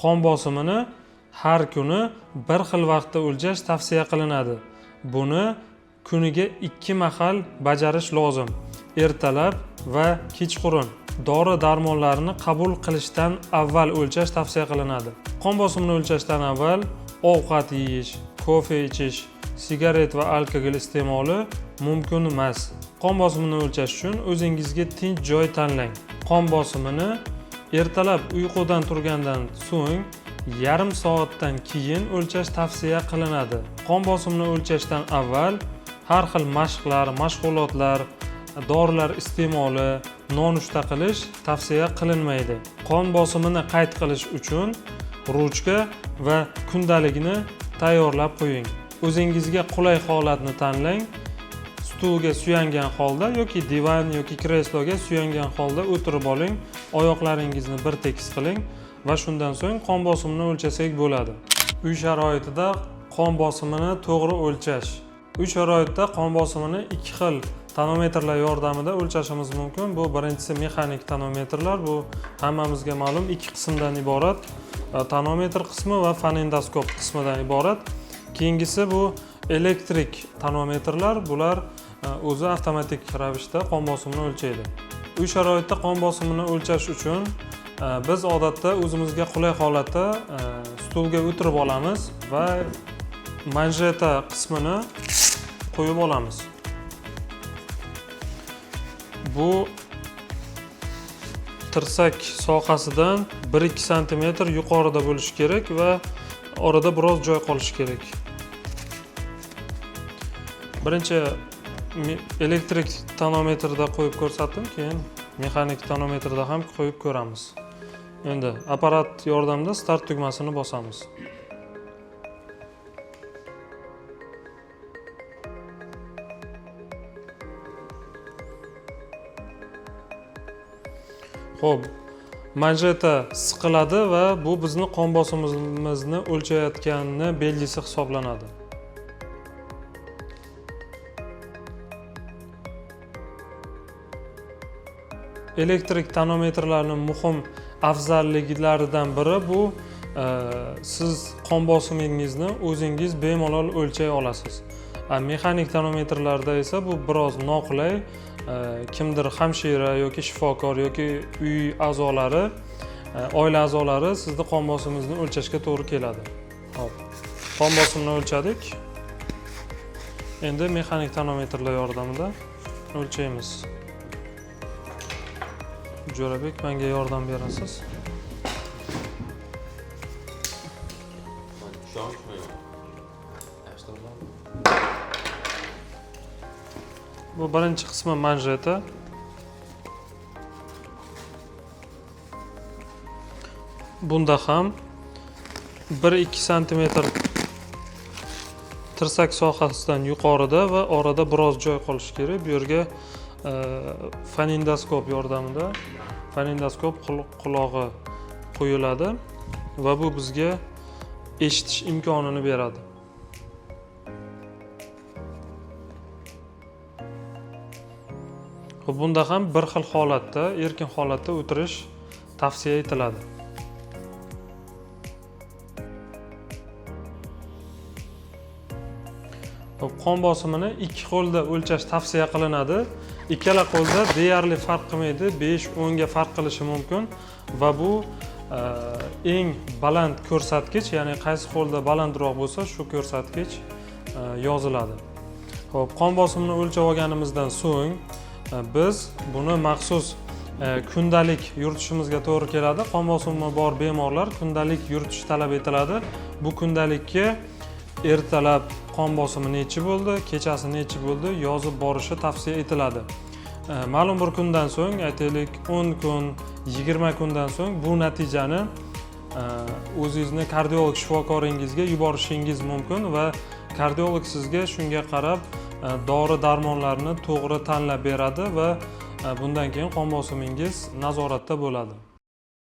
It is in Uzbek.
qon bosimini har kuni bir xil vaqtda o'lchash tavsiya qilinadi. Buni kuniga 2 mahal bajarish lozim. Ertalab va kechqurun. Dori-darmonlarni qabul qilishdan avval o'lchash tavsiya qilinadi. Qon bosimini o'lchashdan avval ovqat yeyish, kofe ichish, sigaret va alkogol iste'moli mumkin emas. Qon bosimini o'lchash uchun o'zingizga tinch joy tanlang. Qon bosimini ertalab uyqudan turgandan so'ng yarim soatdan keyin o'lchash tavsiya qilinadi. Qon bosimini o'lchashdan avval har xil mashqlar, mashg'ulotlar, dorilar iste'moli, nonushta qilish tavsiya qilinmaydi. Qon bosimini qayd qilish uchun ruchka va kundalikni tayyorlab qo'ying. O'zingizga qulay holatni tanlang. Stulga suyangan holda yoki divan yoki kresloga suyangan holda o'tirib oling. Oyoqlaringizni bir tekis qiling va shundan so'ng qon bosimini o'lchasak bo'ladi. Uy sharoitida qon bosimini to'g'ri o'lchash. Uy sharoitida qon bosimini 2 xil tonometrlar yordamida o'lchashimiz mumkin. Bu birinchisi mexanik tonometrlar. Bu hammamizga ma'lum 2 qismdan iborat. Tonometr qismi va fonendoskop qismidan iborat. Keyingisi bu elektrik tonometrlar. Bular o'zi avtomatik ravishda qon bosimini o'lchaydi. Uy sharoitida qon bosimini o'lchash uchun biz odatda o'zimizga qulay holatda stulga o'tirib olamiz va manjeta qismini qo'yib olamiz. Bu tirsak sohasidan 1-2 sm yuqorida bo'lishi kerak va orada biroz joy qolishi kerak. Birinchi elektrik tonometrda qo'yib ko'rsatdim, keyin mexanik tonometrda ham qo'yib ko'ramiz. Endi apparat yordamida start tugmasini bosamiz. Xo'p, manjeta siqiladi va bu bizni qon bosimimizni o'lchayotganini belgisi hisoblanadi. Elektrik tonometrlarning muhim afzalliklaridan biri bu siz qon bosimingizni o'zingiz bemalol o'lchay olasiz. Mexanik tonometrlarda esa bu biroz noqulay. Kimdir hamshira yoki shifokor yoki uy a'zolari, oila a'zolari sizni qon bosimingizni o'lchashga to'g'ri keladi. Hop. Qon bosimini o'lchadik. Endi mexanik tonometrlar yordamida o'lchaymiz. Jo'rabek, menga yordam berasiz? Bu birinchi qismi manjeta. Bunda ham 1-2 sm tirsak sohasidan yuqorida va orada biroz joy qolishi kerak. Bu yerga fonendoskop yordamida fonendoskop qulog'i qo'yiladi va bu bizga eshitish imkonini beradi. Bunda ham bir xil holatda, erkin holatda o'tirish tavsiya etiladi. Qon bosimini 2 qo'lda o'lchash tavsiya qilinadi. Ikkala qo'lda deyarli farq qilmaydi, 5-10 ga farq qilishi mumkin va bu eng baland ko'rsatkich, ya'ni qaysi qo'lda balandroq bo'lsa, shu ko'rsatkich yoziladi. Xo'p, qon bosimini o'lchab olganimizdan so'ng biz buni maxsus kundalik yuritishimizga to'g'ri keladi. Qon bosimi bor bemorlar kundalik yuritish talab etiladi. Bu kundalikka ertalab qon bosimi nechi bo'ldi, kechasi nechi bo'ldi yozib borishi tavsiya etiladi. Ma'lum bir kundan so'ng, aytaylik 10 kun, 20 kundan so'ng bu natijani o'zingizni kardiolog shifokoringizga yuborishingiz mumkin va kardiolog sizga shunga qarab dori-darmonlarni to'g'ri tanlab beradi va bundan keyin qon bosimingiz nazoratda bo'ladi.